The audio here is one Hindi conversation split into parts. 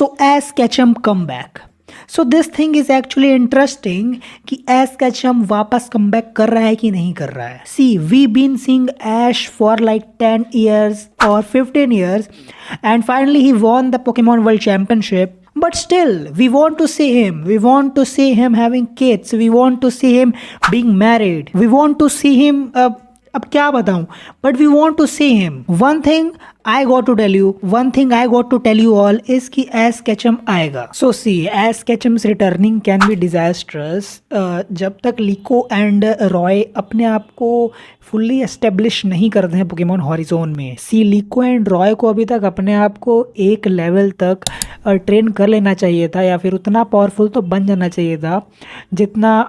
So Ash Ketchum comeback. So this thing is actually interesting कि ऐश कैचम वापस कम बैक कर रहा है कि नहीं कर रहा है. See we been seeing Ash for like 10 years or 15 years and finally he won the Pokemon World Championship. But still, we want to see him. We want to see him having kids. We want to see him being married. We want to see him. अब क्या बताऊं? But we want to see him. One thing I got to tell you, one thing I got to tell you all is कि Ash Ketchum आएगा. So see, Ash Ketchum's returning can be disastrous. जब तक लिको एंड रॉय अपने आप को फुल्ली एस्टेब्लिश नहीं करते हैं पोकेमॉन हॉरिजोन में. सी लिको एंड रॉय को अभी तक अपने आप को एक लेवल तक ट्रेन कर लेना चाहिए था, या फिर उतना पावरफुल तो बन जाना चाहिए था जितना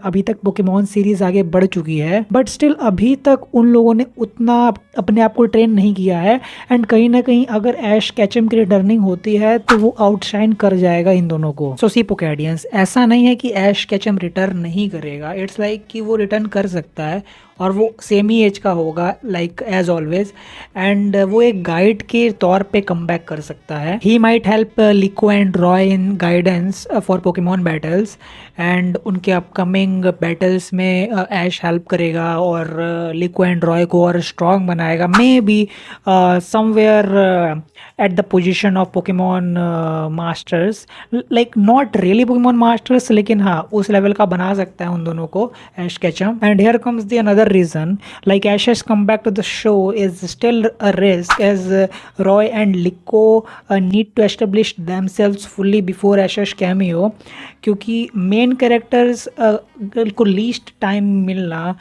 अभी तक पोकेमॉन सीरीज आगे बढ़ चुकी है. बट स्टिल अभी तक उन लोगों ने उतना अपने आप को ट्रेन नहीं किया है. एंड कहीं ना कहीं अगर ऐश कैचम की रिटर्निंग होती है तो वो आउटशाइन कर जाएगा इन दोनों को. सो सी पोकेडियंस, ऐसा नहीं है कि ऐश कैचम रिटर्न नहीं करेगा. इट्स लाइक कि वो रिटर्न कर सकता है और वो सेम ही एज का होगा लाइक एज ऑलवेज. एंड वो एक गाइड के तौर पे कम बैक कर सकता है. He might help Liko and Roy in guidance for Pokemon battles, and उनके अपकमिंग बैटल्स में ऐश हेल्प करेगा और लिको एंड रॉय को और स्ट्रॉन्ग बनाएगा. May be somewhere at the position of Pokemon Masters, like not really Pokemon Masters, लेकिन हाँ उस लेवल का बना सकता है उन दोनों को Ash Ketchum. And here comes the another reason, like Ash's comeback to the show is still a risk as Roy and Liko need to establish themselves fully before Ash's cameo, क्योंकि मेन कैरेक्टर्स को लीस्ट टाइम मिलना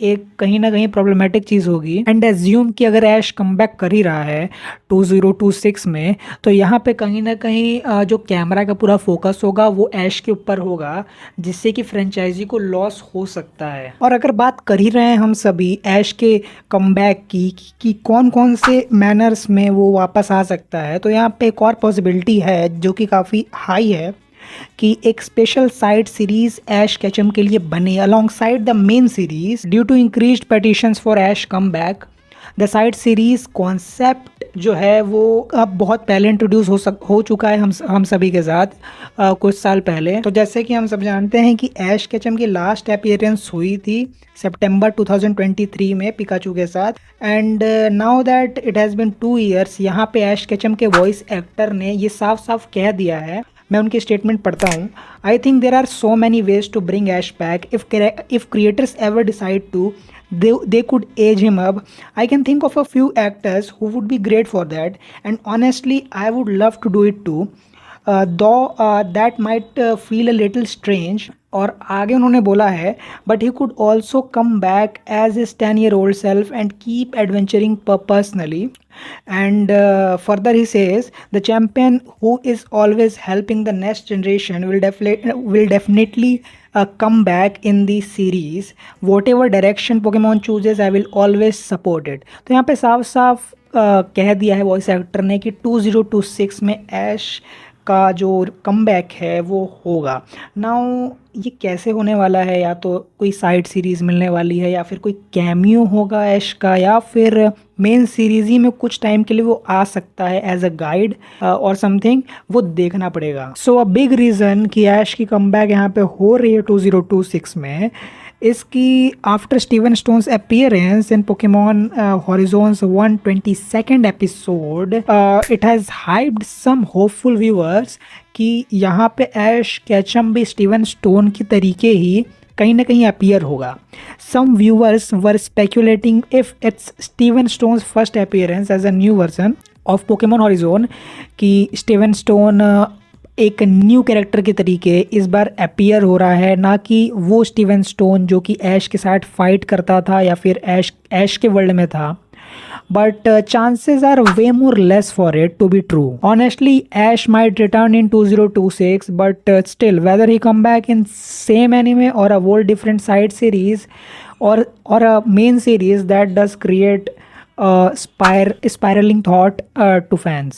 एक कहीं ना कहीं प्रॉब्लमेटिक चीज़ होगी. एंड एज्यूम कि अगर ऐश कमबैक कर ही रहा है 2026 में, तो यहाँ पे कहीं ना कहीं जो कैमरा का पूरा फोकस होगा वो ऐश के ऊपर होगा, जिससे कि फ्रेंचाइजी को लॉस हो सकता है. और अगर बात कर ही रहे हैं हम सभी ऐश के कमबैक की कौन कौन से मैनर्स में वो वापस आ सकता है, तो यहाँ पे एक और पॉसिबिलिटी है जो कि काफ़ी हाई है कि एक special side series Ash Ketchum के लिए बने alongside the main series due to increased petitions for Ash come back. The side series concept जो है वो अब बहुत पहले इंट्रोड्यूस हो चुका है हम सभी के साथ कुछ साल पहले. तो जैसे कि हम सब जानते हैं कि ऐश कैचम की लास्ट अपीयरेंस हुई थी सितंबर 2023 में पिकाचू के साथ. And now that it has been 2 years, यहाँ पे ऐश कैचम के वॉइस एक्टर ने ये साफ साफ कह दिया है. मैं उनकी स्टेटमेंट पढ़ता हूँ. I think there are so many ways to bring Ash back. If creators ever decide to, they could age him up. I can think of a few actors who would be great for that, and honestly I would love to do it too, though that might feel a little strange. और आगे उन्होंने बोला है but he could also come back as his 10-year-old self and keep adventuring personally. And further he says the champion who is always helping the next generation will definitely come back in the series. Whatever direction Pokemon chooses, I will always support it. तो यहाँ पे साफ साफ कह दिया है वॉइस एक्टर ने कि 2026 में ऐश का जो कमबैक है वो होगा. नाउ ये कैसे होने वाला है? या तो कोई साइड सीरीज़ मिलने वाली है, या फिर कोई कैमियो होगा ऐश का, या फिर मेन सीरीज़ ही में कुछ टाइम के लिए वो आ सकता है एज अ गाइड और समथिंग, वो देखना पड़ेगा. सो अ बिग रीज़न कि ऐश की कमबैक यहाँ पे हो रही है 2026 में इसकी after Steven Stone's appearance in Pokemon Horizons 122nd episode, it has hyped some hopeful viewers कि यहाँ पे ऐश कैचम भी स्टीवन स्टोन की तरीके ही कहीं ना कहीं अपीयर होगा. Some viewers were speculating if it's Steven Stones first appearance as a new version of Pokemon Horizon, कि स्टीवन स्टोन एक न्यू कैरेक्टर के तरीके इस बार अपीयर हो रहा है, ना कि वो स्टीवन स्टोन जो कि ऐश के साथ फाइट करता था या फिर ऐश के वर्ल्ड में था. But chances are way more less for it to be true. Honestly, Ash might return in 2026, but still, whether he come back in same anime or a whole different side series or a main series, that does create a spiraling thought to fans.